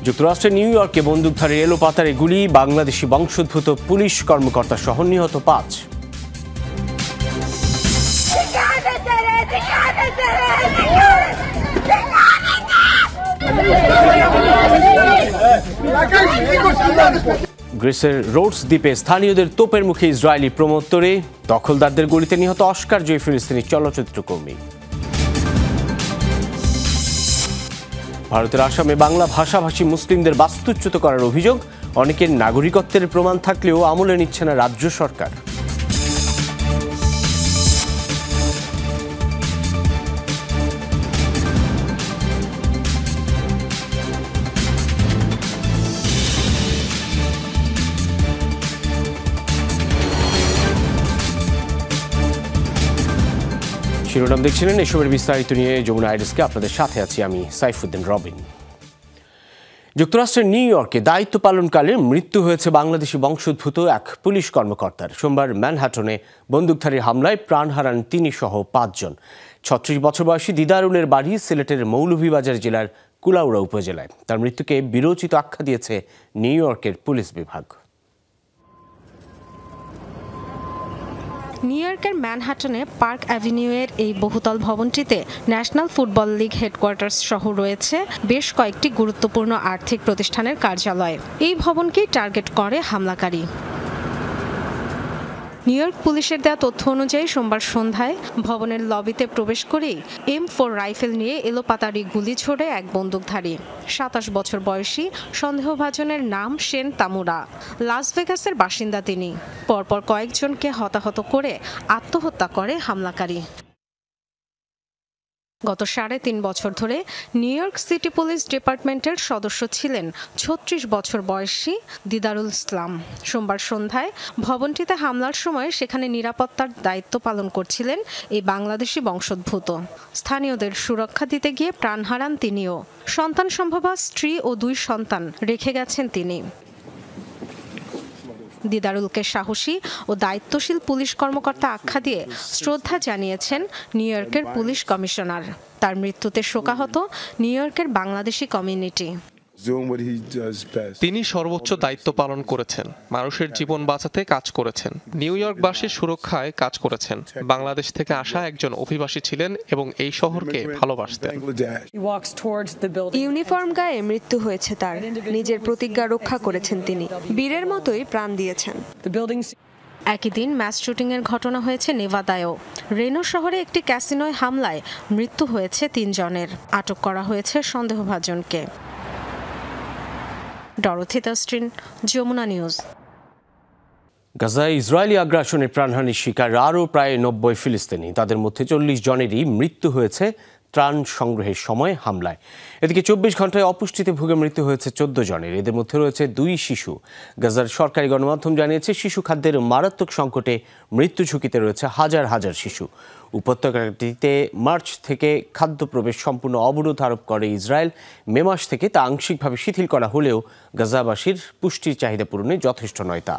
যুক্তরাষ্ট্রের নিউ ইয়র্কে বন্দুকধারীর এলোপাতাড়ি গুলি, বাংলাদেশি বংশোদ্ভূত পুলিশ কর্মকর্তা সহ নিহত 5। গ্রিসের রোডস দ্বীপে স্থানীয়দের তোপের মুখে ইসরায়েলি প্রমোত্তরে, দখলদারদের গুলিতে নিহত অস্কার জয়ী ফিলিস্তিনি চলচ্চিত্রকর্মী। ভারতের আসামে বাংলা ভাষাভাষী মুসলিমদের বাস্তুচ্যুত করার অভিযোগ, অনেকের নাগরিকত্বের প্রমাণ থাকলেও আমলে নিচ্ছে না রাজ্য সরকার। শিরোনাম দেখছিলেন, এসবের বিস্তারিত নিয়ে যমুনা আইরিসকে আপনাদের সাথে আছি আমি সাইফুদ্দিন রবিন। যুক্তরাষ্ট্রের নিউ ইয়র্কে দায়িত্ব পালনকালে মৃত্যু হয়েছে বাংলাদেশি বংশোদ্ভূত এক পুলিশ কর্মকর্তার। সোমবার ম্যানহাটনে বন্দুকধারী হামলায় প্রাণ হারান তিনি সহ 5 জন। 36 বছর বয়সী দিদারুলের বাড়ি সিলেটের মৌলভীবাজার জেলার কুলাউড়া উপজেলায়। তার মৃত্যুকে বীরোচিত আখ্যা দিয়েছে নিউ ইয়র্কের পুলিশ বিভাগ। নিউ ইয়র্কের ম্যানহাটনে পার্ক অ্যাভিনিউয়ের এই বহুতল ভবনটিতে ন্যাশনাল ফুটবল লিগ হেডকোয়ার্টার্স সহ রয়েছে বেশ কয়েকটি গুরুত্বপূর্ণ আর্থিক প্রতিষ্ঠানের কার্যালয়। এই ভবনকেই টার্গেট করে হামলাকারী। নিউ ইয়র্ক পুলিশের দেওয়া তথ্য অনুযায়ী সোমবার সন্ধ্যায় ভবনের লবিতে প্রবেশ করেই M4 রাইফেল নিয়ে এলোপাতাড়ি গুলি ছোড়ে এক বন্দুকধারী। 27 বছর বয়সী সন্দেহভাজনের নাম শেন তামুরা। লাস ভেগাসের বাসিন্দা তিনি। পরপর কয়েকজনকে হতাহত করে আত্মহত্যা করে হামলাকারী। গত 3.5 বছর ধরে নিউ ইয়র্ক সিটি পুলিশ ডিপার্টমেন্টের সদস্য ছিলেন 36 বছর বয়সী দিদারুল ইসলাম। সোমবার সন্ধ্যায় ভবনটিতে হামলার সময় সেখানে নিরাপত্তার দায়িত্ব পালন করছিলেন এই বাংলাদেশি বংশোদ্ভূত। স্থানীয়দের সুরক্ষা দিতে গিয়ে প্রাণ হারান তিনিও। সন্তান সম্ভবা স্ত্রী ও 2 সন্তান রেখে গেছেন তিনি। দিদারুলকে সাহসী ও দায়িত্বশীল পুলিশ কর্মকর্তা আখ্যা দিয়ে শ্রদ্ধা জানিয়েছেন নিউ ইয়র্কের পুলিশ কমিশনার। তার মৃত্যুতে শোকাহত নিউ ইয়র্কের বাংলাদেশি কমিউনিটি। তিনি সর্বোচ্চ দায়িত্ব পালন করেছেন, মানুষের জীবন বাঁচাতে কাজ করেছেন, নিউ ইয়র্কবাসীর সুরক্ষায় কাজ করেছেন। বাংলাদেশ থেকে আসা একজন অভিবাসী ছিলেন এবং এই শহরকে ভালোবাসতেন। ইউনিফর্ম গায়ে মৃত্যু হয়েছে তার। নিজের প্রতিজ্ঞা রক্ষা করেছেন তিনি, বীরের মতোই প্রাণ দিয়েছেন। একই দিন ম্যাস শুটিংয়ের ঘটনা হয়েছে নেভাদায়ও। রেনো শহরে একটি ক্যাসিনোয় হামলায় মৃত্যু হয়েছে 3 জনের। আটক করা হয়েছে সন্দেহভাজনকে। ডরোথি তাস্ট্রিন, যমুনা নিউজ। গাজায় ইসরায়েলি আগ্রাসনের প্রাণহানির শিকার আরও প্রায় 90 ফিলিস্তিনি। তাদের মধ্যে 40 জনেরই মৃত্যু হয়েছে ত্রাণ সংগ্রহের সময় হামলায়। এদিকে 24 ঘন্টায় অপুষ্টিতে ভুগে মৃত্যু হয়েছে 14 জনের। এদের মধ্যে রয়েছে 2 শিশু। গাজার সরকারি গণমাধ্যম জানিয়েছে, শিশু খাদ্যের মারাত্মক সংকটে মৃত্যু ঝুঁকিতে রয়েছে হাজার হাজার শিশু। উপত্যকাটিতে মার্চ থেকে খাদ্য প্রবেশ সম্পূর্ণ অবরোধ আরোপ করে ইসরায়েল। মে মাস থেকে তা আংশিকভাবে শিথিল করা হলেও গাজাবাসীর পুষ্টির চাহিদা পূরণে যথেষ্ট নয় তা।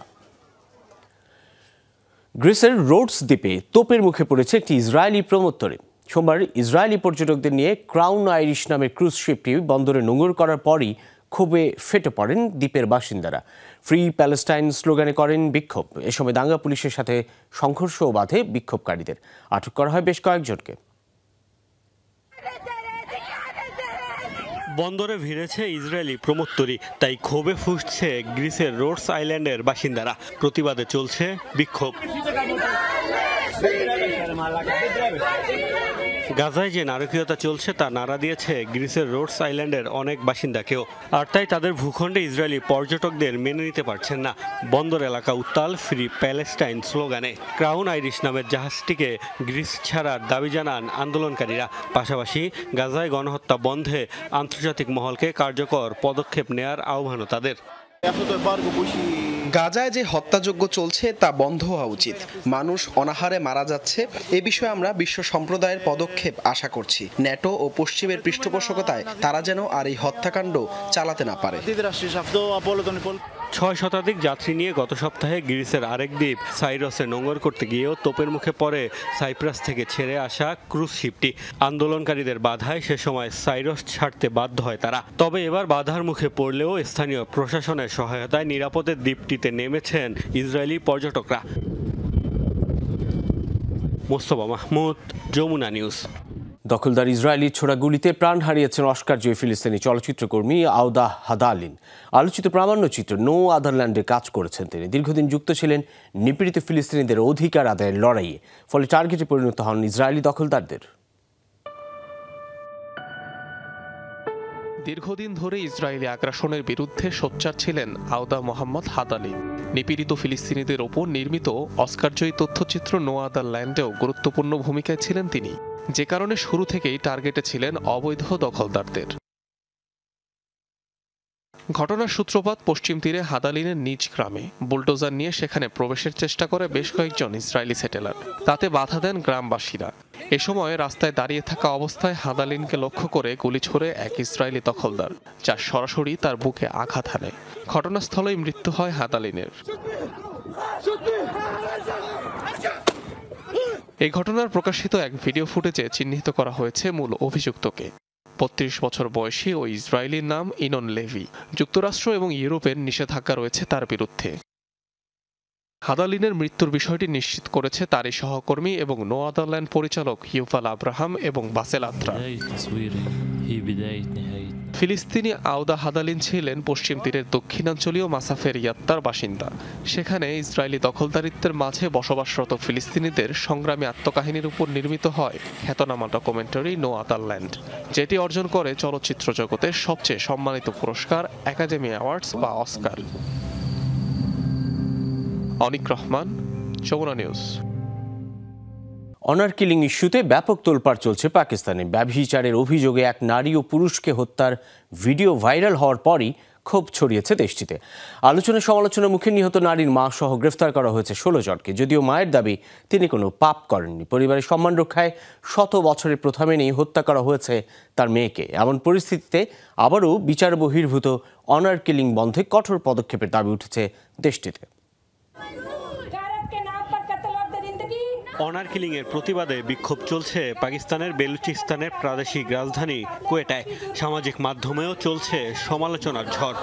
গ্রিসের রোডস দ্বীপে তোপের মুখে পড়েছে একটি ইসরায়েলি প্রমোত্তরে। সোমবার ইসরায়েলি পর্যটকদের নিয়ে ক্রাউন আইরিশ নামের ক্রুজ শিপটি বন্দরে নোঙর করার পরই ক্ষোভে ফেটে পড়েন দ্বীপের বাসিন্দারা। ফ্রি প্যালেস্টাইন স্লোগানে করেন বিক্ষোভ। এ সময় দাঙ্গা পুলিশের সাথে সংঘর্ষও বাধে বিক্ষোভকারীদের। আটক করা হয় বেশ কয়েকজনকে। বন্দরে ভিড়েছে ইসরায়েলি প্রমোত্তরি, তাই ক্ষোভে ফুঁসছে গ্রিসের রোডস আইল্যান্ডের বাসিন্দারা। প্রতিবাদে চলছে বিক্ষোভ। গাজায় যে নারকীয়তা চলছে তা নাড়া দিয়েছে গ্রিসের রোডস আইল্যান্ডের অনেক বাসিন্দাকেও। আর তাই তাদের ভূখণ্ডে ইসরায়েলি পর্যটকদের মেনে নিতে পারছেন না। বন্দর এলাকা উত্তাল ফ্রি প্যালেস্টাইন স্লোগানে। ক্রাউন আইরিশ নামের জাহাজটিকে গ্রিস ছাড়ার দাবি জানান আন্দোলনকারীরা। পাশাপাশি গাজায় গণহত্যা বন্ধে আন্তর্জাতিক মহলকে কার্যকর পদক্ষেপ নেয়ার আহ্বানও তাদের। গাজায় যে হত্যাযজ্ঞ চলছে তা বন্ধ হওয়া উচিত। মানুষ অনাহারে মারা যাচ্ছে। এ বিষয়ে আমরা বিশ্ব সম্প্রদায়ের পদক্ষেপ আশা করছি। ন্যাটো ও পশ্চিমের পৃষ্ঠপোষকতায় তারা যেন আর এই হত্যাকাণ্ড চালাতে না পারে। 6 শতাধিক যাত্রী নিয়ে গত সপ্তাহে গ্রিসের আরেক দ্বীপ সাইরসে নোঙর করতে গিয়েও তোপের মুখে পড়ে সাইপ্রাস থেকে ছেড়ে আসা ক্রুজ শিপটি। আন্দোলনকারীদের বাধায় সে সময় সাইরস ছাড়তে বাধ্য হয় তারা। তবে এবার বাধার মুখে পড়লেও স্থানীয় প্রশাসনের সহায়তায় নিরাপদে দ্বীপটিতে নেমেছেন ইসরায়েলি পর্যটকরা। মোস্তফা মাহমুদ, যমুনা নিউজ। দখলদার ইসরায়েলি ছোড়া গুলিতে প্রাণ হারিয়েছেন অস্কার জয়ী ফিলিস্তিনি চলচ্চিত্রকর্মী আউদা হাদালিন। আলোচিত প্রামাণ্যচিত্র নো আদারল্যান্ডে কাজ করেছেন তিনি। দীর্ঘদিন যুক্ত ছিলেন নিপীড়িত ফিলিস্তিনিদের অধিকার আদায়ের লড়াইয়ে, ফলে টার্গেটে পরিণত হন ইসরায়েলি দখলদারদের। দীর্ঘদিন ধরে ইসরায়েলি আগ্রাসনের বিরুদ্ধে সোচ্চার ছিলেন আউদা মোহাম্মদ হাদালিন। নিপীড়িত ফিলিস্তিনিদের ওপর নির্মিত অস্কারজয়ী তথ্যচিত্র নো আদারল্যান্ডেও গুরুত্বপূর্ণ ভূমিকায় ছিলেন তিনি, যে কারণে শুরু থেকেই টার্গেটে ছিলেন অবৈধ দখলদারদের। ঘটনার সূত্রপাত পশ্চিম তীরে হাদালিনের নিজ গ্রামে। বুলডোজার নিয়ে সেখানে প্রবেশের চেষ্টা করে বেশ কয়েকজন ইসরায়েলি সেটেলার, তাতে বাধা দেন গ্রামবাসীরা। এ সময় রাস্তায় দাঁড়িয়ে থাকা অবস্থায় হাদালিনকে লক্ষ্য করে গুলি ছোড়ে এক ইসরায়েলি দখলদার, যা সরাসরি তার বুকে আঘাত হানে। ঘটনাস্থলেই মৃত্যু হয় হাদালিনের। এই ঘটনার প্রকাশিত এক ভিডিও ফুটেজে চিহ্নিত করা হয়েছে মূল অভিযুক্তকে। ৩২ বছর বয়সী ওই ইসরায়েলির নাম ইনন লেভি। যুক্তরাষ্ট্র এবং ইউরোপের নিষেধাজ্ঞা রয়েছে তার বিরুদ্ধে। হাদালিনের মৃত্যুর বিষয়টি নিশ্চিত করেছে তারই সহকর্মী এবং নো আদারল্যান্ড পরিচালক ইউভাল আব্রাহাম এবং বাসেল আত্রা। ফিলিস্তিনি আউদা হাদালিন ছিলেন পশ্চিম তীরের দক্ষিণাঞ্চলীয় মাসাফের ইয়াত্তার বাসিন্দা। সেখানে ইসরায়েলি দখলদারিত্বের মাঝে বসবাসরত ফিলিস্তিনিদের সংগ্রামী আত্মকাহিনীর উপর নির্মিত হয় খ্যাতনামা ডকুমেন্টারি নো আদারল্যান্ড, যেটি অর্জন করে চলচ্চিত্র জগতের সবচেয়ে সম্মানিত পুরস্কার একাডেমি অ্যাওয়ার্ডস বা Oscar. Anik Rahman, Jamuna news. Honour killing ইস্যুতে ব্যাপক তোলপাড় চলছে পাকিস্তানে। ব্যভিচারের অভিযোগে এক নারী ও পুরুষকে হত্যার ভিডিও ভাইরাল হওয়ার পরই ক্ষোভ ছড়িয়েছে দেশটিতে। আলোচনা সমালোচনার মুখে নিহত নারীর মা সহ গ্রেফতার করা হয়েছে 16 জনকে। যদিও মায়ের দাবি তিনি কোনো পাপ করেননি। পরিবারের সম্মান রক্ষায় শত বছরের প্রথা মেনেই হত্যা করা হয়েছে তার মেয়েকে। এমন পরিস্থিতিতে আবারও বিচার বহির্ভূত অনার কিলিং বন্ধে কঠোর পদক্ষেপের দাবি উঠেছে দেশটিতে। অনার কিলিং এর প্রতিবাদে বিক্ষোভ চলছে পাকিস্তানের বেলুচিস্তানের প্রাদেশিক রাজধানী কোয়েটায়। সামাজিক মাধ্যমেও চলছে সমালোচনার ঝড়।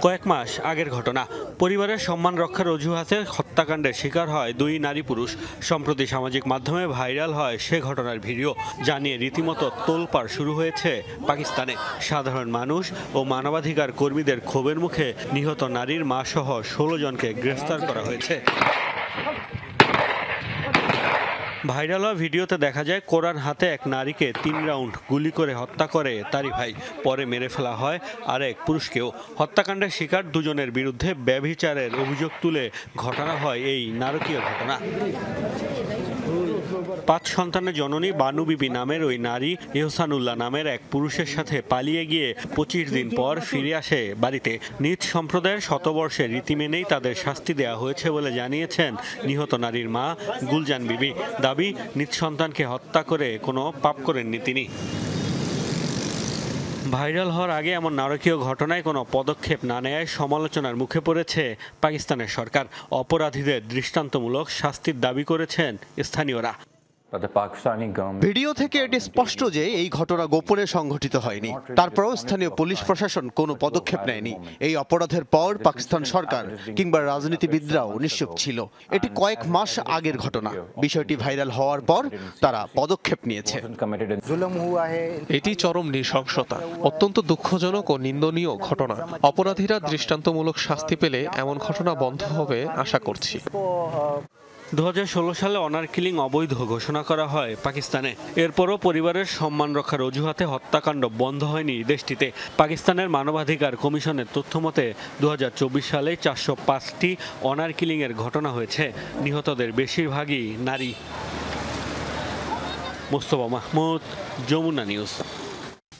কয়েক মাস আগের ঘটনা, পরিবারের সম্মান রক্ষার অজুহাতে হত্যাকাণ্ডের শিকার হয় 2 নারী পুরুষ। সম্প্রতি সামাজিক মাধ্যমে ভাইরাল হয় সে ঘটনার ভিডিও, জানিয়ে রীতিমতো তোলপাড় শুরু হয়েছে পাকিস্তানে। সাধারণ মানুষ ও মানবাধিকার কর্মীদের ক্ষোভের মুখে নিহত নারীর মা সহ 16 জনকে গ্রেফতার করা হয়েছে। ভাইরাল হওয়া ভিডিওতে দেখা যায় কোরআন হাতে এক নারীকে 3 রাউন্ড গুলি করে হত্যা করে তারই ভাই। পরে মেরে ফেলা হয় আরেক পুরুষকেও। হত্যাকাণ্ডের শিকার 2 জনের বিরুদ্ধে ব্যভিচারের অভিযোগ তুলে ঘটানো হয় এই নারকীয় ঘটনা। 5 সন্তানের জননী বানু বিবি নামের ওই নারী ইহসানুল্লাহ নামের এক পুরুষের সাথে পালিয়ে গিয়ে 25 দিন পর ফিরে আসে বাড়িতে। নিজ সম্প্রদায়ের শতবর্ষের রীতি মেনেই তাদের শাস্তি দেওয়া হয়েছে বলে জানিয়েছেন নিহত নারীর মা গুলজান বিবি। দাবি, নিজ সন্তানকে হত্যা করে কোনো পাপ করেননি তিনি। ভাইরাল হওয়ার আগে এমন নারকীয় ঘটনায় কোনো পদক্ষেপ না নেয় সমালোচনার মুখে পড়েছে পাকিস্তানের সরকার। অপরাধীদের দৃষ্টান্তমূলক শাস্তির দাবি করেছেন স্থানীয়রা। ভিডিও থেকে এটি স্পষ্ট যে এই ঘটনা গোপনে সংঘটিত হয়নি। তারপরেও স্থানীয় পুলিশ প্রশাসন কোনো পদক্ষেপ নেয়নি। এই অপরাধের পর পাকিস্তান সরকার কিংবা রাজনীতিবিদরাও নিশ্চুপ ছিল। এটি কয়েক মাস আগের ঘটনা। বিষয়টি ভাইরাল হওয়ার পর তারা পদক্ষেপ নিয়েছে। এটি চরম নৃশংসতা, অত্যন্ত দুঃখজনক ও নিন্দনীয় ঘটনা। অপরাধীরা দৃষ্টান্তমূলক শাস্তি পেলে এমন ঘটনা বন্ধ হবে আশা করছি। 2016 সালে অনার কিলিং অবৈধ ঘোষণা করা হয় পাকিস্তানে। এরপরও পরিবারের সম্মান রক্ষার অজুহাতে হত্যাকাণ্ড বন্ধ হয়নি দেশটিতে। পাকিস্তানের মানবাধিকার কমিশনের তথ্যমতে 2024 সালে 405টি অনার কিলিংয়ের ঘটনা হয়েছে। নিহতদের বেশিরভাগই নারী। মোস্তফা মাহমুদ, যমুনা নিউজ।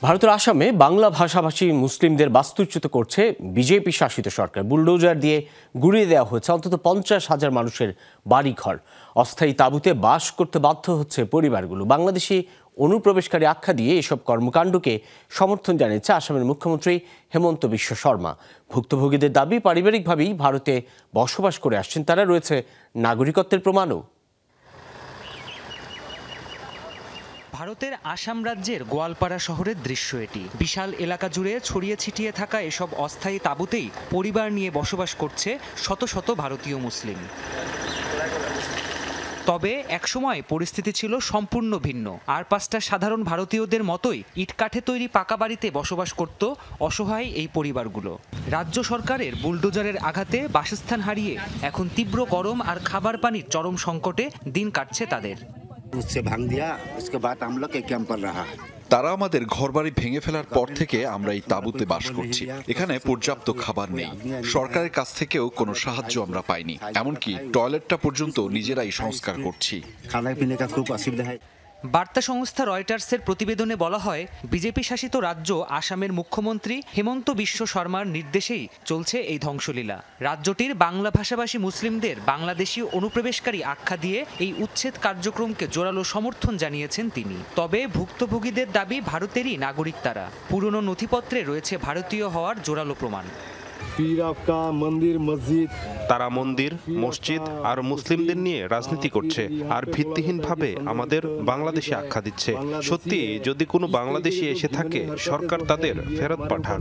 ভারতের আসামে বাংলা ভাষাভাষী মুসলিমদের বাস্তুচ্যুত করছে বিজেপি শাসিত সরকার। বুলডোজার দিয়ে গুড়িয়ে দেওয়া হচ্ছে অন্তত 50,000 মানুষের বাড়িঘর। অস্থায়ী তাঁবুতে বাস করতে বাধ্য হচ্ছে পরিবারগুলো। বাংলাদেশি অনুপ্রবেশকারী আখ্যা দিয়ে এসব কর্মকাণ্ডকে সমর্থন জানিয়েছে আসামের মুখ্যমন্ত্রী হেমন্ত বিশ্ব শর্মা। ভুক্তভোগীদের দাবি, পারিবারিকভাবেই ভারতে বসবাস করে আসছেন তারা, রয়েছে নাগরিকত্বের প্রমাণও। ভারতের আসাম রাজ্যের গোয়ালপাড়া শহরের দৃশ্য এটি। বিশাল এলাকা জুড়ে ছড়িয়ে ছিটিয়ে থাকা এসব অস্থায়ী তাঁবুতেই পরিবার নিয়ে বসবাস করছে শত শত ভারতীয় মুসলিম। তবে একসময় পরিস্থিতি ছিল সম্পূর্ণ ভিন্ন। আর 5টা সাধারণ ভারতীয়দের মতোই ইটকাঠে তৈরি পাকা বাড়িতে বসবাস করত অসহায় এই পরিবারগুলো। রাজ্য সরকারের বুলডোজারের আঘাতে বাসস্থান হারিয়ে এখন তীব্র গরম আর খাবার পানির চরম সংকটে দিন কাটছে তাদের। তারা আমাদের ঘরবাড়ি ভেঙে ফেলার পর থেকে আমরা এই তাঁবুতে বাস করছি। এখানে পর্যাপ্ত খাবার নেই, সরকারের কাছ থেকেও কোনো সাহায্য আমরা পাইনি, এমনকি টয়লেটটা পর্যন্ত নিজেরাই সংস্কার করছি। বার্তা সংস্থা রয়টার্সের প্রতিবেদনে বলা হয়, বিজেপি শাসিত রাজ্য আসামের মুখ্যমন্ত্রী হেমন্ত বিশ্ব শর্মার নির্দেশেই চলছে এই ধ্বংসলীলা। রাজ্যটির বাংলা ভাষাভাষী মুসলিমদের বাংলাদেশি অনুপ্রবেশকারী আখ্যা দিয়ে এই উচ্ছেদ কার্যক্রমকে জোরালো সমর্থন জানিয়েছেন তিনি। তবে ভুক্তভোগীদের দাবি, ভারতেরই নাগরিক তারা। পুরনো নথিপত্রে রয়েছে ভারতীয় হওয়ার জোরালো প্রমাণ। তারা মন্দির, মসজিদ আর মুসলিমদের নিয়ে রাজনীতি করছে আর ভিত্তিহীনভাবে আমাদের বাংলাদেশি আখ্যা দিচ্ছে। সত্যি যদি কোনো বাংলাদেশি এসে থাকে, সরকার তাদের ফেরত পাঠাক।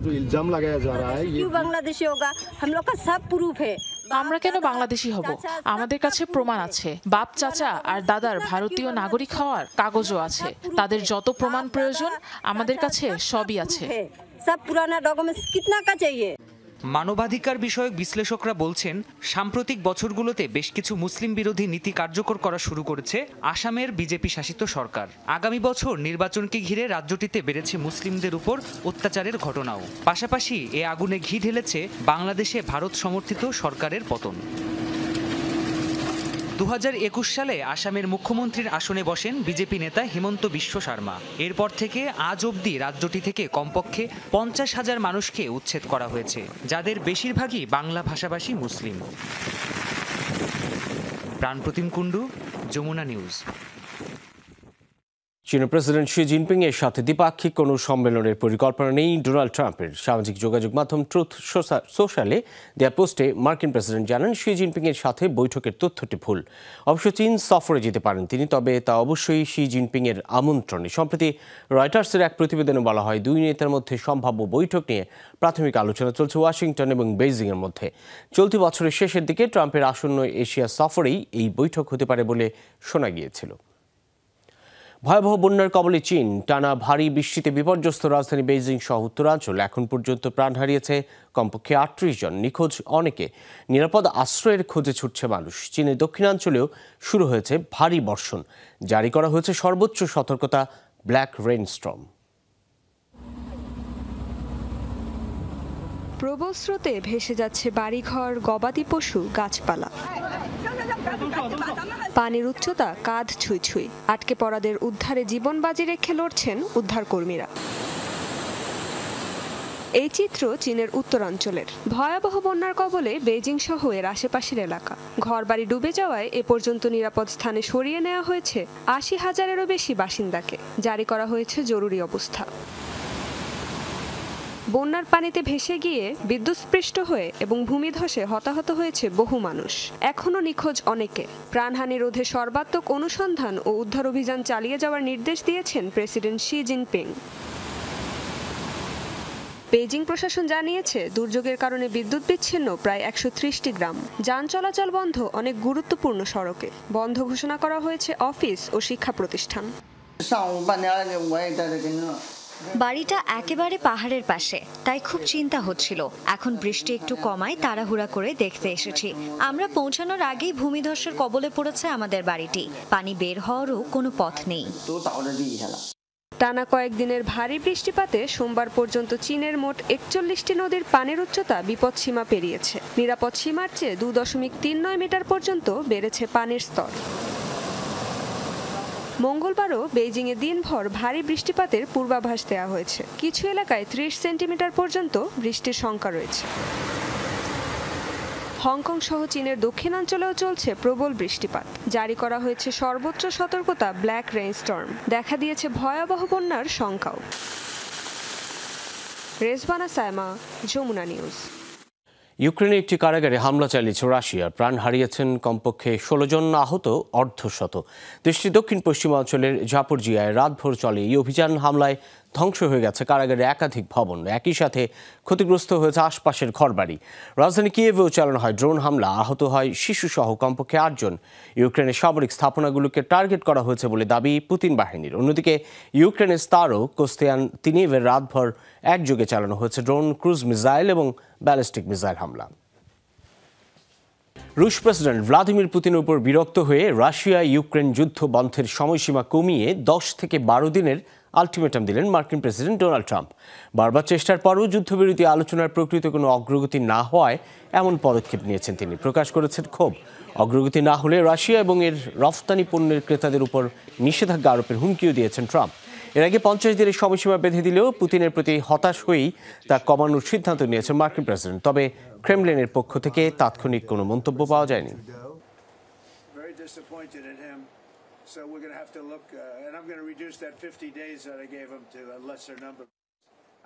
আমরা কেন বাংলাদেশি হব? আমাদের কাছে প্রমাণ আছে। বাপ চাচা আর দাদার ভারতীয় নাগরিক হওয়ার কাগজও আছে। তাদের যত প্রমাণ প্রয়োজন আমাদের কাছে সবই আছে। মানবাধিকার বিষয়ক বিশ্লেষকরা বলছেন, সাম্প্রতিক বছরগুলোতে বেশ কিছু মুসলিম বিরোধী নীতি কার্যকর করা শুরু করেছে আসামের বিজেপি শাসিত সরকার। আগামী বছর নির্বাচনকে ঘিরে রাজ্যটিতে বেড়েছে মুসলিমদের উপর অত্যাচারের ঘটনাও। পাশাপাশি এ আগুনে ঘি ঢেলেছে বাংলাদেশে ভারত সমর্থিত সরকারের পতন। 2021 সালে আসামের মুখ্যমন্ত্রীর আসনে বসেন বিজেপি নেতা হেমন্ত বিশ্ব শর্মা। এরপর থেকে আজ অবধি রাজ্যটি থেকে কমপক্ষে 50,000 মানুষকে উচ্ছেদ করা হয়েছে, যাদের বেশিরভাগই বাংলা ভাষাভাষী মুসলিম। প্রাণপ্রতিম কুণ্ডু, যমুনা নিউজ। চীনের প্রেসিডেন্ট শি জিনপিং এর সাথে দ্বিপাক্ষিক কোনো সম্মেলনের পরিকল্পনা নেই ডোনাল্ড ট্রাম্পের। সামাজিক যোগাযোগ মাধ্যম ট্রুথ সোশ্যালে দেয়া পোস্টে মার্কিন প্রেসিডেন্ট জানান, শি জিনপিং এর সাথে বৈঠকের তথ্যটি ভুল। অবশ্য চীন সফরে যেতে পারেন তিনি, তবে তা অবশ্যই শি জিনপিং এর আমন্ত্রণে। সম্প্রতি রয়টার্সের এক প্রতিবেদনে বলা হয়, দুই নেতার মধ্যে সম্ভাব্য বৈঠক নিয়ে প্রাথমিক আলোচনা চলছে ওয়াশিংটন এবং বেইজিং এর মধ্যে। চলতি বছরের শেষের দিকে ট্রাম্পের আসন্ন এশিয়া সফরেই এই বৈঠক হতে পারে বলে শোনা গিয়েছিল। ভয়াবহ বন্যার কবলে চীন। টানা ভারী বৃষ্টিতে বিপর্যস্ত রাজধানী বেইজিং সহ উত্তরাঞ্চল। এখন পর্যন্ত প্রাণ হারিয়েছে কমপক্ষে 38 জন, নিখোঁজ অনেকে। নিরাপদ আশ্রয়ের খোঁজে ছুটছে মানুষ। চীনের দক্ষিণাঞ্চলেও শুরু হয়েছে ভারী বর্ষণ। জারি করা হয়েছে সর্বোচ্চ সতর্কতা, ব্ল্যাক রেইনস্টর্ম। প্রবল স্রোতে ভেসে যাচ্ছে বাড়িঘর, গবাদি পশু, গাছপালা। পানির উচ্চতা কাঁধ ছুঁই ছুঁই। আটকে পড়াদের উদ্ধারে জীবন বাজি রেখে লড়ছেন উদ্ধারকর্মীরা। এই চিত্র চীনের উত্তরাঞ্চলের। ভয়াবহ বন্যার কবলে বেইজিং সহ এর আশেপাশের এলাকা। ঘরবাড়ি ডুবে যাওয়ায় এ পর্যন্ত নিরাপদ স্থানে সরিয়ে নেওয়া হয়েছে 80,000-এরও বেশি বাসিন্দাকে। জারি করা হয়েছে জরুরি অবস্থা। বন্যার পানিতে ভেসে গিয়ে বিদ্যুৎস্পৃষ্ট হয়ে এবং ভূমিধসে হতাহত হয়েছে বহু মানুষ। এখনও নিখোঁজ অনেকে। প্রাণহানি রোধে সর্বাত্মক অনুসন্ধান ও উদ্ধার অভিযান চালিয়ে যাওয়ার নির্দেশ দিয়েছেন প্রেসিডেন্ট শি জিনপিং। বেইজিং প্রশাসন জানিয়েছে, দুর্যোগের কারণে বিদ্যুৎ বিচ্ছিন্ন প্রায় 130টি গ্রাম। যান চলাচল বন্ধ অনেক গুরুত্বপূর্ণ সড়কে। বন্ধ ঘোষণা করা হয়েছে অফিস ও শিক্ষা প্রতিষ্ঠান। বাড়িটা একেবারে পাহাড়ের পাশে, তাই খুব চিন্তা হচ্ছিল। এখন বৃষ্টি একটু কমায় তাড়াহুড়া করে দেখতে এসেছি। আমরা পৌঁছানোর আগেই ভূমিধসের কবলে পড়েছে আমাদের বাড়িটি। পানি বের হওয়ারও কোনো পথ নেই। টানা কয়েকদিনের ভারী বৃষ্টিপাতে সোমবার পর্যন্ত চীনের মোট 41টি নদীর পানির উচ্চতা বিপদসীমা পেরিয়েছে। নিরাপদ সীমার চেয়ে 2.39 মিটার পর্যন্ত বেড়েছে পানির স্তর। মঙ্গলবারও বেইজিংয়ে দিনভর ভারী বৃষ্টিপাতের পূর্বাভাস দেওয়া হয়েছে। কিছু এলাকায় 30 সেন্টিমিটার পর্যন্ত বৃষ্টির শঙ্কা রয়েছে। হংকং সহ চীনের দক্ষিণাঞ্চলেও চলছে প্রবল বৃষ্টিপাত। জারি করা হয়েছে সর্বোচ্চ সতর্কতা ব্ল্যাক রেইনস্টর্ম। দেখা দিয়েছে ভয়াবহ বন্যার শঙ্কাও। রেজবানা সায়মা, যমুনা নিউজ। ইউক্রেনে একটি কারাগারে হামলা চালিয়েছে রাশিয়া। প্রাণ হারিয়েছেন কমপক্ষে 16 জন, আহত অর্ধশত। দেশটির দক্ষিণ পশ্চিমাঞ্চলের জাপোরজিয়ায় রাতভর চলে এই অভিযান। হামলায় ধ্বংস হয়ে গেছে কারাগারে একাধিক ভবন, একই সাথে ক্ষতিগ্রস্ত হয়েছে আশপাশের ঘরবাড়ি। রাজধানী কিয়েভেও চালানো হয় ড্রোন হামলা, আহত হয় শিশুসহ কমপক্ষে 8 জন। ইউক্রেনের সামরিক স্থাপনাগুলোকে টার্গেট করা হয়েছে বলে দাবি পুতিন বাহিনীর। অন্যদিকে ইউক্রেনের স্তারো কোস্তিয়ান তিনিভের রাতভর একযোগে চালানো হয়েছে ড্রোন, ক্রুজ মিসাইল এবং ব্যালিস্টিক মিসাইল হামলা। রুশ প্রেসিডেন্ট ভ্লাদিমির পুতিনের উপর বিরক্ত হয়ে রাশিয়া ইউক্রেন যুদ্ধ বন্ধের সময়সীমা কমিয়ে 10 থেকে 12 দিনের আলটিমেটাম দিলেন মার্কিন প্রেসিডেন্ট ডোনাল্ড ট্রাম্প। বারবার চেষ্টার পরও যুদ্ধবিরতি আলোচনার প্রকৃত কোনো অগ্রগতি না হওয়ায় এমন পদক্ষেপ নিয়েছেন তিনি। প্রকাশ করেছেন ক্ষোভ। অগ্রগতি না হলে রাশিয়া এবং এর রফতানি পণ্যের ক্রেতাদের উপর নিষেধাজ্ঞা আরোপের হুমকিও দিয়েছেন ট্রাম্প। এর আগে 50 দিনের সময়সীমা বেঁধে দিলেও পুতিনের প্রতি হতাশ হয়েই তা কমানোর সিদ্ধান্ত নিয়েছেন মার্কিন প্রেসিডেন্ট। তবে ক্রেমলিনের পক্ষ থেকে তাৎক্ষণিক কোনো মন্তব্য পাওয়া যায়নি। So we're going to have to look, and I'm going to reduce that 50 days that I gave them to a lesser number.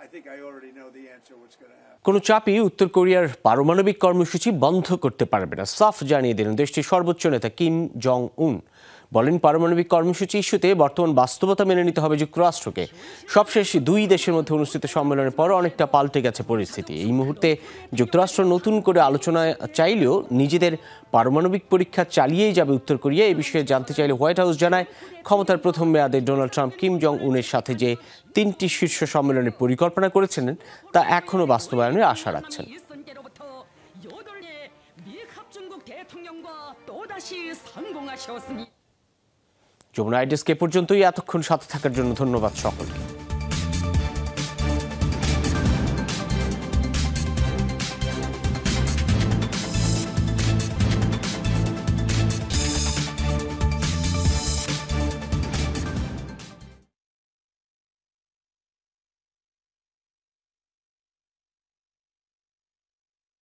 I think I already know the answer what's going to happen. কোনো চাপই উত্তর কোরিয়ার পারমাণবিক কর্মসূচি বন্ধ করতে পারবে না, সাফ জানিয়ে দিলেন দেশটির সর্বোচ্চ নেতা কিম জং উন। বলেন, পারমাণবিক কর্মসূচি ইস্যুতে বর্তমান বাস্তবতা মেনে নিতে হবে যুক্তরাষ্ট্রকে। সবশেষ 2 দেশের মধ্যে অনুষ্ঠিত সম্মেলনের পর অনেকটা পাল্টে গেছে পরিস্থিতি। এই মুহূর্তে যুক্তরাষ্ট্র নতুন করে আলোচনায় চাইলেও নিজেদের পারমাণবিক পরীক্ষা চালিয়েই যাবে উত্তর কোরিয়া। এই বিষয়ে জানতে চাইলে হোয়াইট হাউস জানায়, ক্ষমতার প্রথম মেয়াদে ডোনাল্ড ট্রাম্প কিম জং উনের সাথে যে 3টি শীর্ষ সম্মেলনের পরিকল্পনা করেছিলেন তা এখনও বাস্তবায়নের আশা রাখছেন। যমুনা আইডেস্ক এ পর্যন্তই। এতক্ষণ সাথে থাকার জন্য ধন্যবাদ সকলকে।